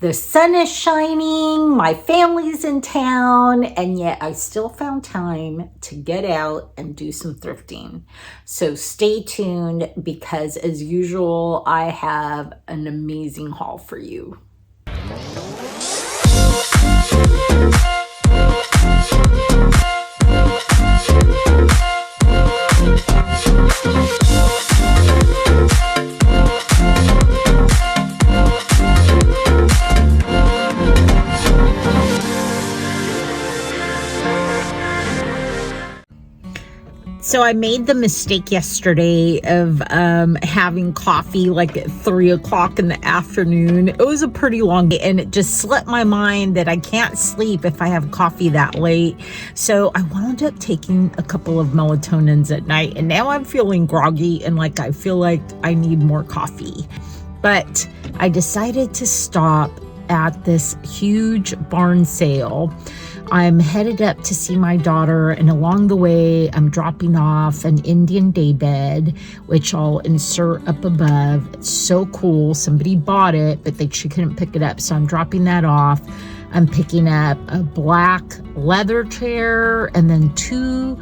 The sun is shining, my family's in town, and yet I still found time to get out and do some thrifting. So stay tuned because, as usual, I have an amazing haul for you. So I made the mistake yesterday of having coffee like at 3 o'clock in the afternoon. It was a pretty long day, and it just slipped my mind that I can't sleep if I have coffee that late. So I wound up taking a couple of melatonins at night, and now I'm feeling groggy and like I feel like I need more coffee. But I decided to stop at this huge barn sale. I'm headed up to see my daughter, and along the way, I'm dropping off an Indian daybed, which I'll insert up above. It's so cool. Somebody bought it, but she couldn't pick it up, so I'm dropping that off. I'm picking up a black leather chair and then two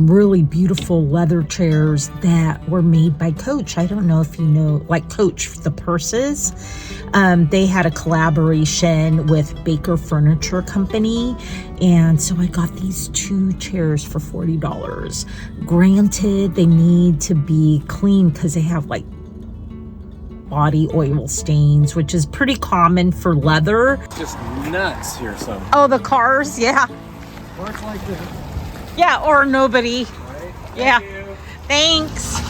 really beautiful leather chairs that were made by Coach. I don't know if you know, like Coach, the purses. They had a collaboration with Baker Furniture Company, and so I got these two chairs for $40. Granted, they need to be clean because they have like body oil stains, which is pretty common for leather. Just nuts here, some. Oh, the cars, yeah. Works like this. Yeah, or nobody. Right? Yeah. Thank you. Thanks.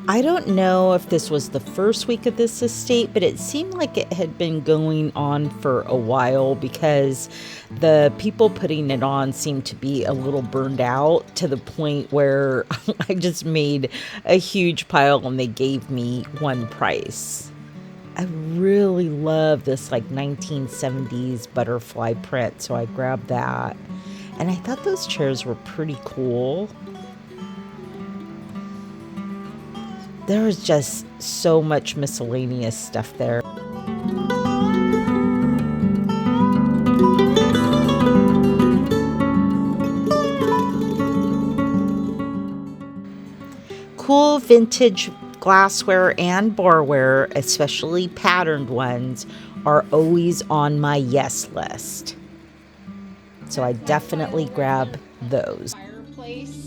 I don't know if this was the first week of this estate, but it seemed like it had been going on for a while because the people putting it on seemed to be a little burned out to the point where I just made a huge pile and they gave me one price. I really love this like 1970s butterfly print, so I grabbed that. And I thought those chairs were pretty cool. There was just so much miscellaneous stuff there. Cool vintage glassware and barware, especially patterned ones, are always on my yes list. So I definitely grab those. Fireplace.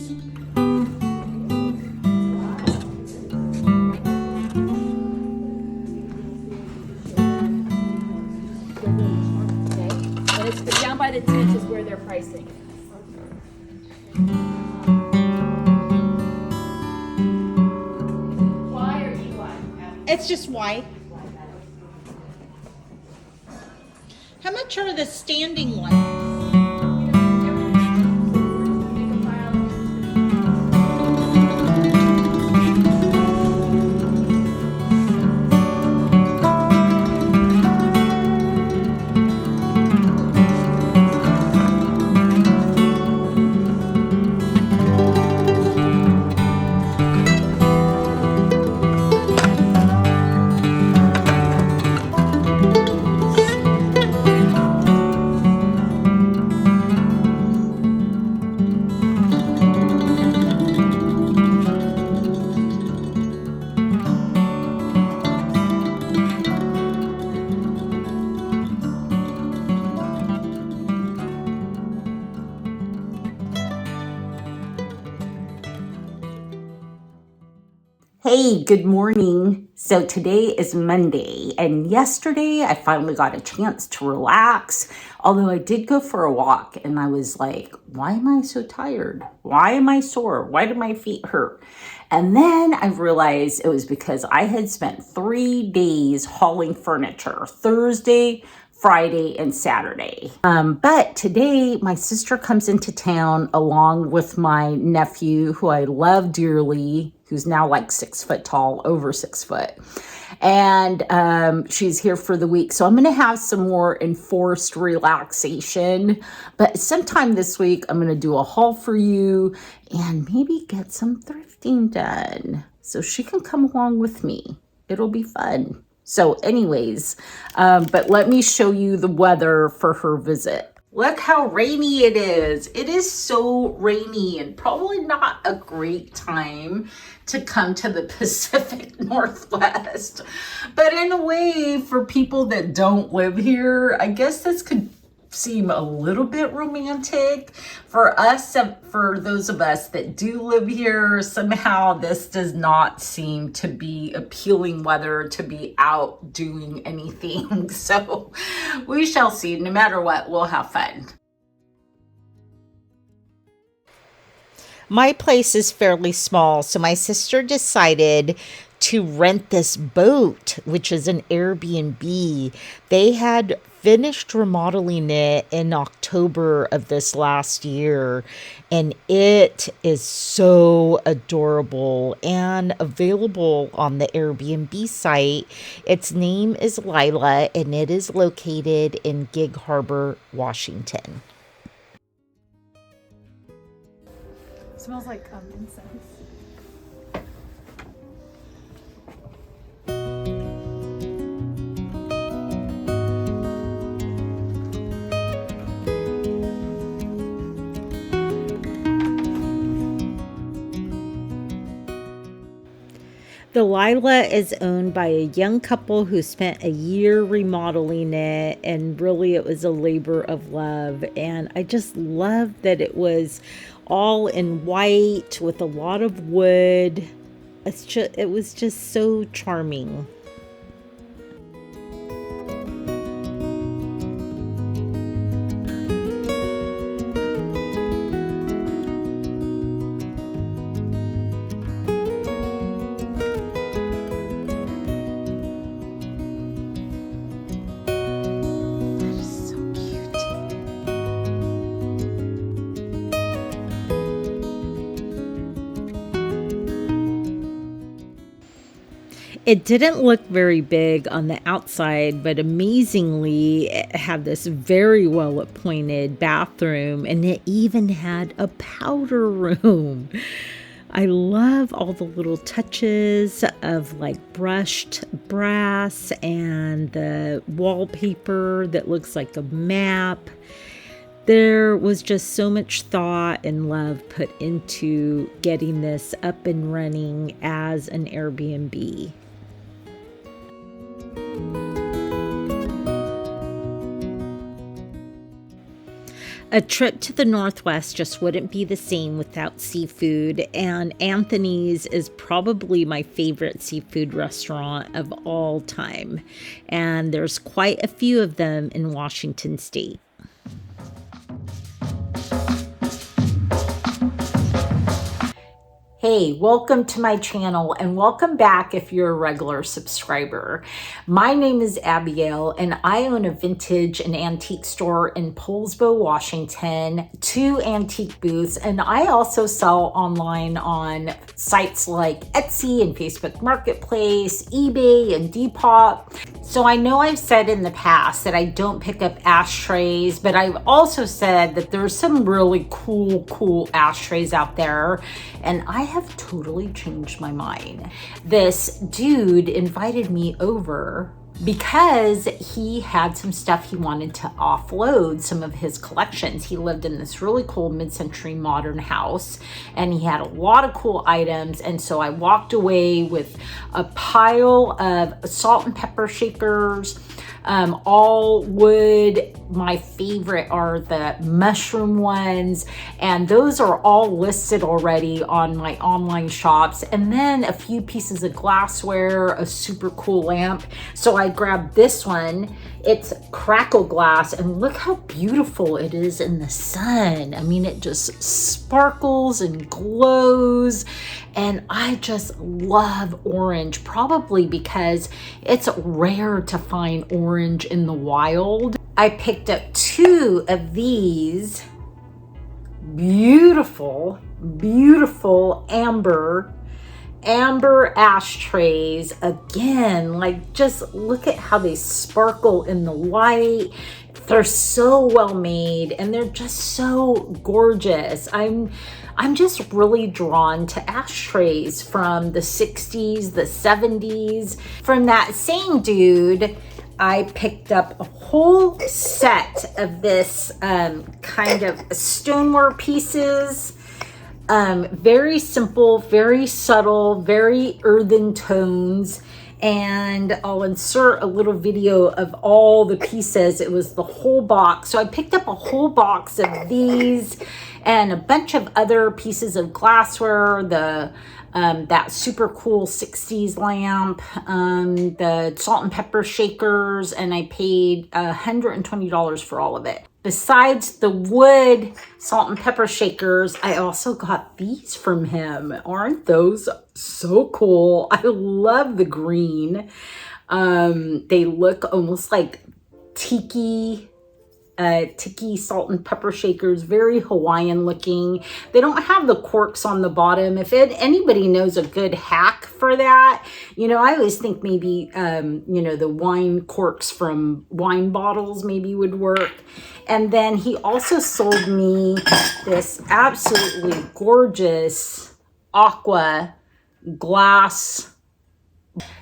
Down by the tent is where they're pricing. Y or EY? It's just white. How much are the standing ones? Hey, good morning. So today is Monday, and yesterday I finally got a chance to relax. Although I did go for a walk, and I was like, why am I so tired? Why am I sore? Why do my feet hurt? And then I realized it was because I had spent 3 days hauling furniture, Thursday, Friday, and Saturday. But today my sister comes into town along with my nephew, who I love dearly, who's now like 6 foot tall, over 6 foot. And she's here for the week. So I'm going to have some more enforced relaxation. But sometime this week, I'm going to do a haul for you and maybe get some thrifting done. So she can come along with me. It'll be fun. So anyways, but let me show you the weather for her visit. Look how rainy it is. It is so rainy and probably not a great time to come to the Pacific Northwest. But in a way, for people that don't live here, I guess this could seem a little bit romantic. For us, for those of us that do live here, somehow this does not seem to be appealing weather to be out doing anything. So we shall see. No matter what, we'll have fun. My place is fairly small, so my sister decided to rent this boat, which is an Airbnb. They had finished remodeling it in October of this last year, and it is so adorable and available on the Airbnb site. Its name is Lila, and it is located in Gig Harbor, Washington. Smells like incense. The Lila is owned by a young couple who spent a year remodeling it, and really it was a labor of love. And I just love that it was all in white with a lot of wood. It was just so charming. It didn't look very big on the outside, but amazingly, it had this very well appointed bathroom, and it even had a powder room. I love all the little touches of like brushed brass and the wallpaper that looks like a map. There was just so much thought and love put into getting this up and running as an Airbnb. A trip to the Northwest just wouldn't be the same without seafood, and Anthony's is probably my favorite seafood restaurant of all time, and there's quite a few of them in Washington State. Hey, welcome to my channel, and welcome back if you're a regular subscriber. My name is Abigail, and I own a vintage and antique store in Poulsbo, Washington, 2 antique booths, and I also sell online on sites like Etsy and Facebook Marketplace, eBay, and Depop. So I know I've said in the past that I don't pick up ashtrays, but I've also said that there's some really cool ashtrays out there, and I have totally changed my mind. This dude invited me over because he had some stuff he wanted to offload, some of his collections. He lived in this really cool mid-century modern house, and he had a lot of cool items. And so I walked away with a pile of salt and pepper shakers, all wood. My favorite are the mushroom ones, and those are all listed already on my online shops. And then a few pieces of glassware, a super cool lamp. So I grabbed this one. It's crackle glass, and look how beautiful it is in the sun. I mean, it just sparkles and glows, and I just love orange, probably because it's rare to find orange in the wild. I picked up 2 of these beautiful amber ashtrays. Again, like, just look at how they sparkle in the light. They're so well made, and they're just so gorgeous. I'm just really drawn to ashtrays from the 60s, the 70s. From that same dude, I picked up a whole set of this kind of stoneware pieces. Very simple, very subtle, very earthen tones. And I'll insert a little video of all the pieces. It was the whole box. So I picked up a whole box of these and a bunch of other pieces of glassware, that super cool 60s lamp, the salt and pepper shakers, and I paid $120 for all of it. Besides the wood salt and pepper shakers, I also got these from him. Aren't those so cool? I love the green. They look almost like tiki salt and pepper shakers, very Hawaiian looking. They don't have the corks on the bottom. If anybody knows a good hack for that, I always think maybe, the wine corks from wine bottles maybe would work. And then he also sold me this absolutely gorgeous aqua glass.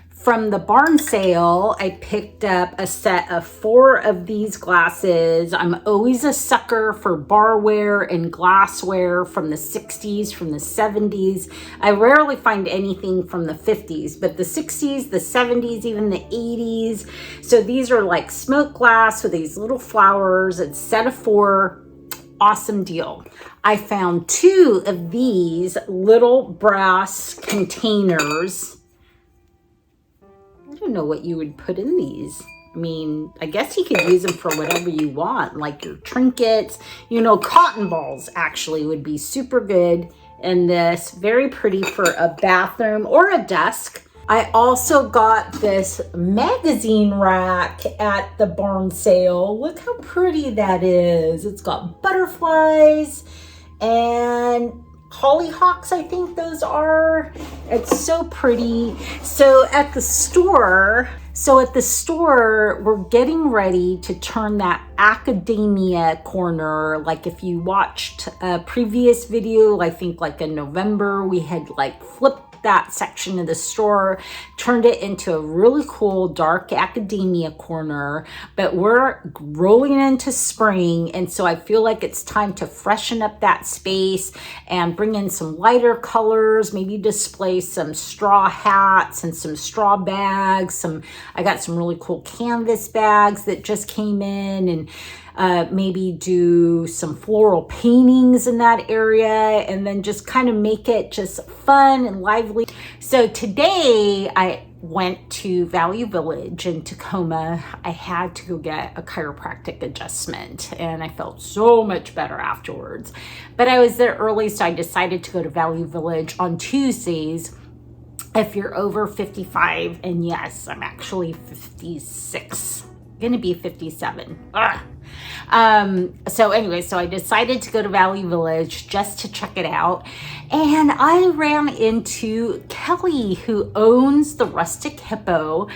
From the barn sale, I picked up a set of 4 of these glasses. I'm always a sucker for barware and glassware from the 60s, from the 70s. I rarely find anything from the 50s, but the 60s, the 70s, even the 80s. So these are like smoked glass with these little flowers. It's set of 4. Awesome deal. I found 2 of these little brass containers. I don't know what you would put in these. I mean, I guess you could use them for whatever you want, like your trinkets. Cotton balls actually would be super good in this. Very pretty for a bathroom or a desk. I also got this magazine rack at the barn sale. Look how pretty that is. It's got butterflies and hollyhocks, I think those are. It's so pretty. So at the store, we're getting ready to turn that academia corner. Like, if you watched a previous video, I think like in November, we had like flipped that section of the store, turned it into a really cool dark academia corner. But we're rolling into spring, and so I feel like it's time to freshen up that space and bring in some lighter colors, maybe display some straw hats and some straw bags. I got some really cool canvas bags that just came in, and maybe do some floral paintings in that area, and then just kind of make it just fun and lively. So today I went to Value Village in Tacoma. I had to go get a chiropractic adjustment, and I felt so much better afterwards. But I was there early, so I decided to go to Value Village on Tuesdays. If you're over 55, and yes, I'm actually 56, gonna be 57. So I decided to go to Value Village just to check it out. And I ran into Kelly, who owns the Rustic Hippo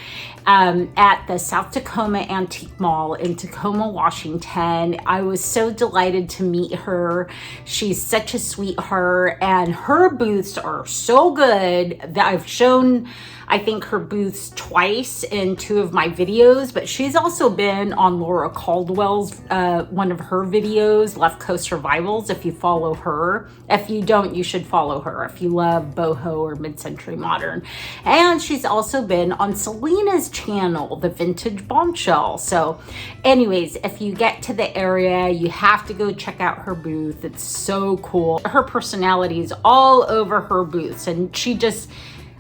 at the South Tacoma Antique Mall in Tacoma, Washington. I was so delighted to meet her. She's such a sweetheart, and her booths are so good that I've shown, I think, her booths twice in 2 of my videos, but she's also been on Laura Caldwell's one of her videos, Left Coast Survivals, if you follow her. If you don't, you should follow her if you love boho or mid-century modern. And she's also been on Selena's channel, The Vintage Bombshell. So anyways, if you get to the area, you have to go check out her booth. It's so cool. Her personality is all over her booths, and she just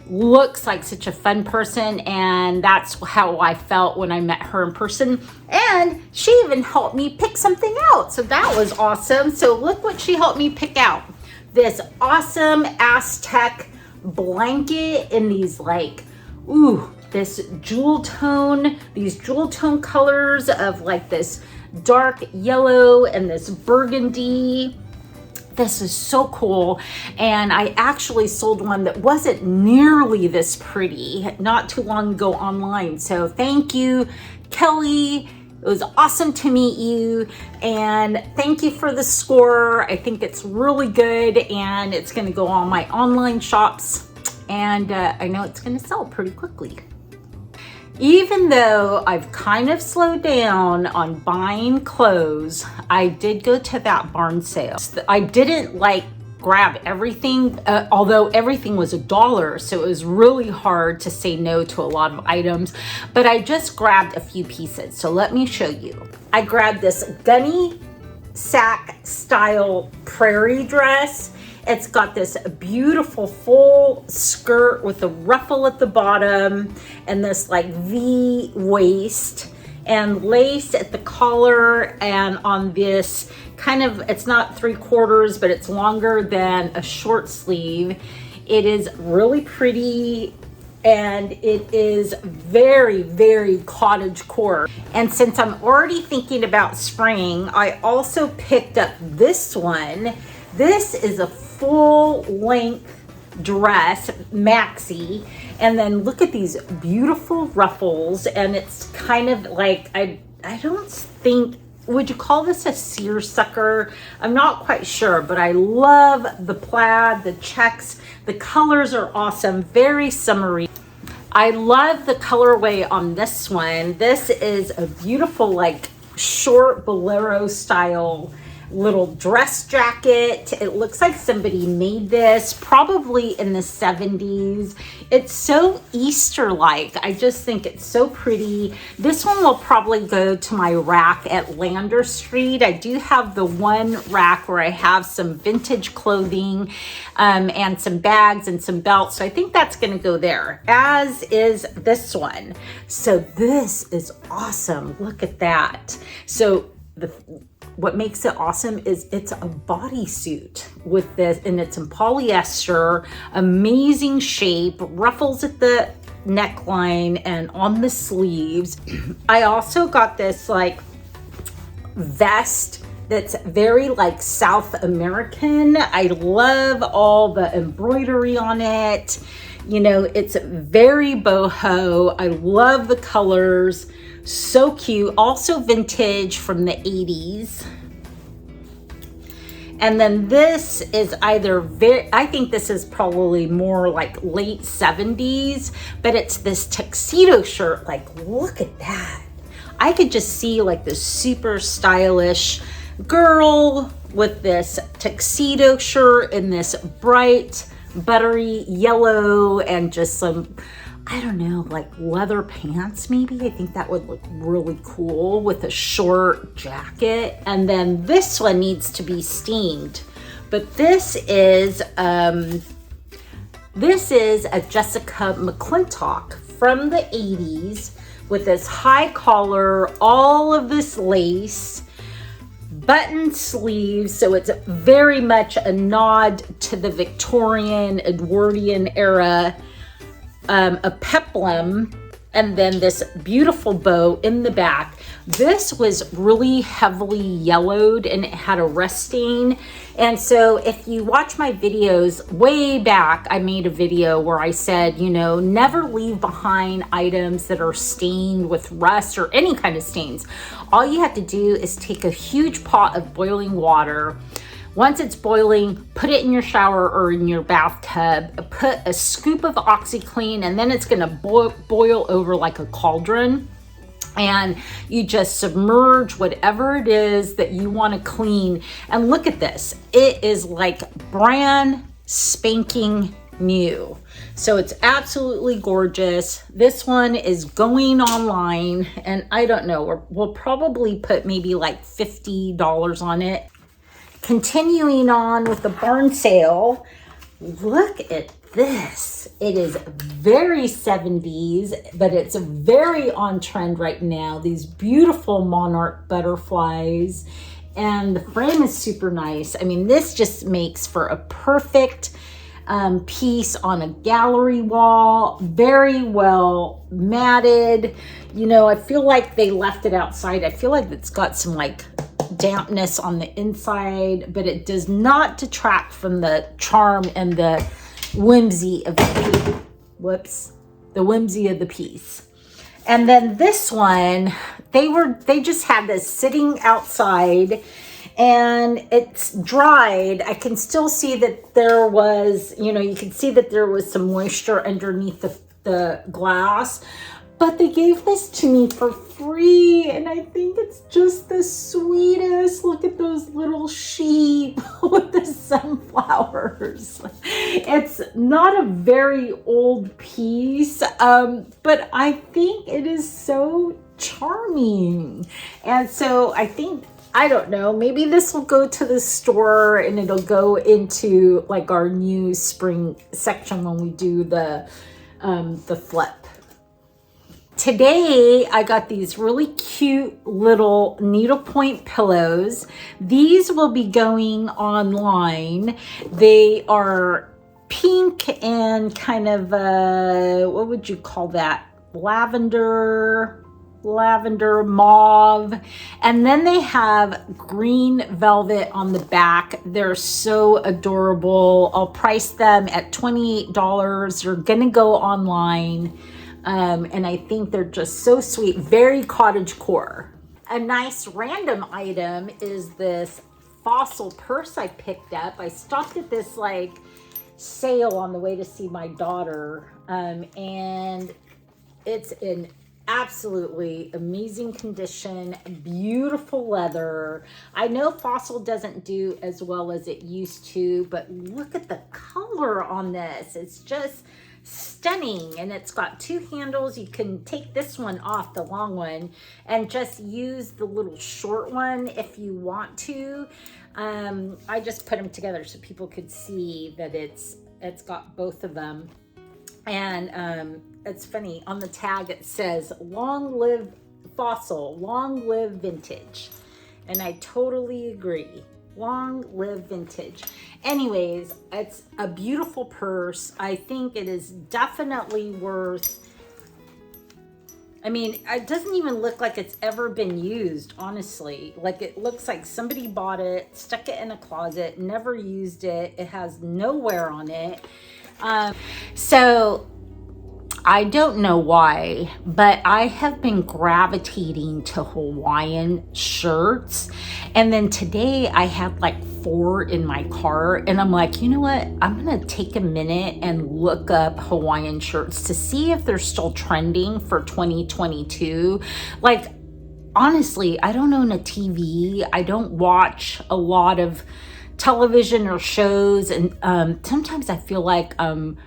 looks like such a fun person, and that's how I felt when I met her in person. And she even helped me pick something out, so that was awesome. So look what she helped me pick out. This awesome Aztec blanket in these like, ooh, this these jewel tone colors of like this dark yellow and this burgundy. This is so cool. And I actually sold one that wasn't nearly this pretty not too long ago online. So thank you, Kelly. It was awesome to meet you. And thank you for the score. I think it's really good, and it's going to go on my online shops. And I know it's going to sell pretty quickly. Even though I've kind of slowed down on buying clothes, I did go to that barn sale. I didn't like grab everything, although everything was $1, so it was really hard to say no to a lot of items, but I just grabbed a few pieces. So let me show you. I grabbed this gunny sack style prairie dress. It's got this beautiful full skirt with a ruffle at the bottom and this like V waist and lace at the collar, and on this kind of, it's not 3/4, but it's longer than a short sleeve. It is really pretty, and it is very, very cottagecore. And since I'm already thinking about spring, I also picked up this one. This is a full length dress, maxi, and then look at these beautiful ruffles, and it's kind of like, I don't think, would you call this a seersucker? I'm not quite sure, but I love the plaid, the checks, the colors are awesome, very summery. I love the colorway on this one. This is a beautiful like short bolero style little dress jacket. It looks like somebody made this probably in the 70s. It's so Easter-like. I just think it's so pretty. This one will probably go to my rack at Lander Street. I do have the one rack where I have some vintage clothing and some bags and some belts. So I think that's going to go there, as is this one. So this is awesome. Look at that. So what makes it awesome is it's a bodysuit with this, and it's in polyester, amazing shape, ruffles at the neckline and on the sleeves. I also got this like vest that's very like South American. I love all the embroidery on it. You know, it's very boho. I love the colors. So cute. Also vintage from the 80s. And then this is either I think this is probably more like late 70s, but it's this tuxedo shirt. Like, look at that. I could just see like this super stylish girl with this tuxedo shirt and this bright buttery yellow and just some, I don't know, like leather pants maybe. I think that would look really cool with a short jacket. And then this one needs to be steamed. But this is a Jessica McClintock from the 80s with this high collar, all of this lace, button sleeves. So it's very much a nod to the Victorian, Edwardian era. A peplum, and then this beautiful bow in the back. This was really heavily yellowed and it had a rust stain. And so if you watch my videos way back, I made a video where I said, you know, never leave behind items that are stained with rust or any kind of stains. All you have to do is take a huge pot of boiling water. Once it's boiling, put it in your shower or in your bathtub, put a scoop of OxiClean, and then it's gonna boil over like a cauldron. And you just submerge whatever it is that you want to clean. And look at this. It is like brand spanking new. So it's absolutely gorgeous. This one is going online, and I don't know, we'll probably put maybe like $50 on it. Continuing on with the barn sale, look at this. It is very 70s, but it's very on trend right now. These beautiful monarch butterflies, and the frame is super nice. I mean, this just makes for a perfect piece on a gallery wall. Very well matted. You know, I feel like they left it outside. I feel like it's got some like dampness on the inside, but it does not detract from the charm and the whimsy of the whimsy of the piece. And then this one, they just had this sitting outside, and it's dried. I can still see that there was, you know, you can see that there was some moisture underneath the glass, but they gave this to me for free, and I think it's just the sweetest. Look at those little sheep with the sunflowers. It's not a very old piece, but I think it is so charming. And so I think, I don't know, maybe this will go to the store and it'll go into like our new spring section when we do the flip. Today, I got these really cute little needlepoint pillows. These will be going online. They are pink and kind of, what would you call that? Lavender mauve, and then they have green velvet on the back. They're so adorable. I'll price them at $28. They're gonna go online, and I think they're just so sweet. Very cottagecore. A nice random item is this Fossil purse I picked up. I stopped at this like sale on the way to see my daughter, and it's in absolutely amazing condition, beautiful leather. I know Fossil doesn't do as well as it used to, but look at the color on this. It's just stunning, and it's got two handles. You can take this one off, the long one, and just use the little short one if you want to. I just put them together so people could see that it's got both of them. And it's funny, on the tag it says long live Fossil, long live vintage, and I totally agree. Long live vintage. Anyways, it's a beautiful purse. I think it is definitely worth, I mean, it doesn't even look like it's ever been used, honestly. Like, it looks like somebody bought it, stuck it in a closet, never used it. It has no wear on it. So I don't know why, but I have been gravitating to Hawaiian shirts. And then today I had like 4 in my cart, and I'm like, you know what? I'm going to take a minute and look up Hawaiian shirts to see if they're still trending for 2022. Like, honestly, I don't own a TV. I don't watch a lot of television or shows, and sometimes I feel like I'm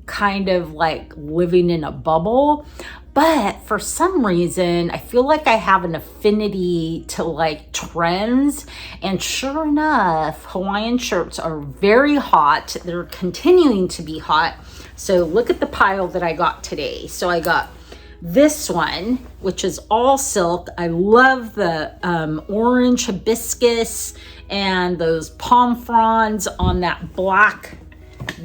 kind of like living in a bubble, but for some reason I feel like I have an affinity to like trends, and sure enough, Hawaiian shirts are very hot. They're continuing to be hot. So look at the pile that I got today. So I got this one, which is all silk. I love the orange hibiscus and those palm fronds on that black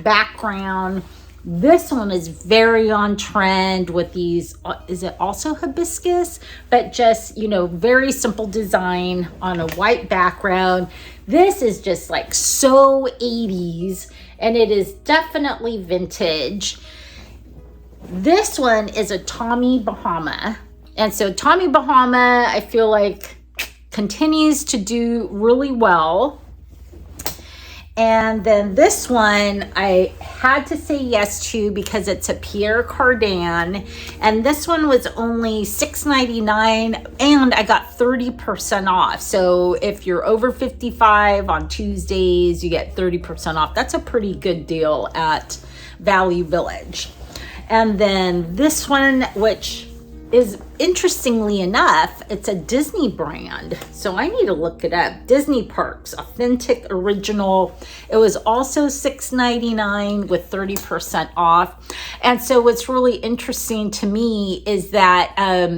background. This one is very on trend with these, is it also hibiscus? But just, you know, very simple design on a white background. This is just like so 80s, and it is definitely vintage. This one is a Tommy Bahama. And so Tommy Bahama, I feel like, continues to do really well. And then this one I had to say yes to because it's a Pierre Cardin. And this one was only $6.99 and I got 30% off. So if you're over 55 on Tuesdays, you get 30% off. That's a pretty good deal at Value Village. And then this one, which is interestingly enough, it's a Disney brand. So I need to look it up. Disney Parks, authentic original. It was also $6.99 with 30% off. And so what's really interesting to me is that,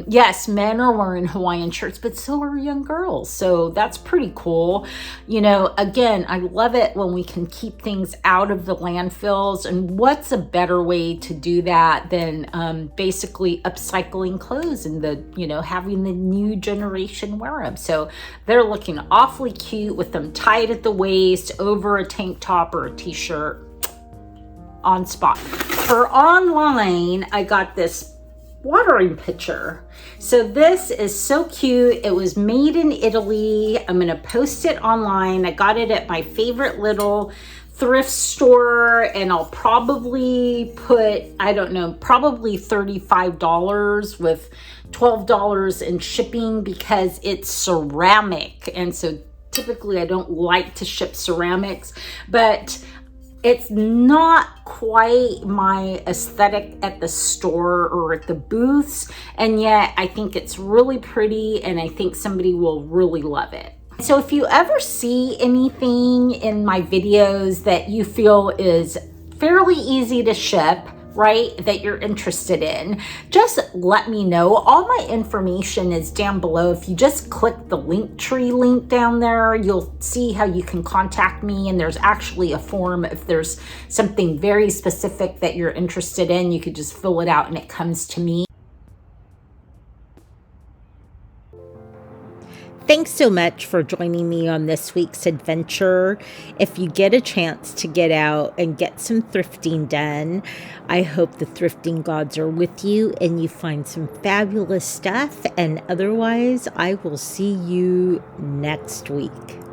yes, men are wearing Hawaiian shirts, but so are young girls. So that's pretty cool. You know, again, I love it when we can keep things out of the landfills. And what's a better way to do that than basically upcycling clothes and having the new generation wear them. So they're looking awfully cute with them tied at the waist over a tank top or a t-shirt on spot. For online, I got this watering pitcher. So this is so cute. It was made in Italy. I'm going to post it online. I got it at my favorite little thrift store, and I'll probably put, I don't know, probably $35 with $12 in shipping because it's ceramic. And so typically I don't like to ship ceramics, but it's not quite my aesthetic at the store or at the booths. And yet I think it's really pretty and I think somebody will really love it. So if you ever see anything in my videos that you feel is fairly easy to ship, right, that you're interested in, just let me know. All my information is down below. If you just click the Linktree link down there, you'll see how you can contact me. And there's actually a form. If there's something very specific that you're interested in, you could just fill it out and it comes to me. Thanks so much for joining me on this week's adventure. If you get a chance to get out and get some thrifting done, I hope the thrifting gods are with you and you find some fabulous stuff. And otherwise, I will see you next week.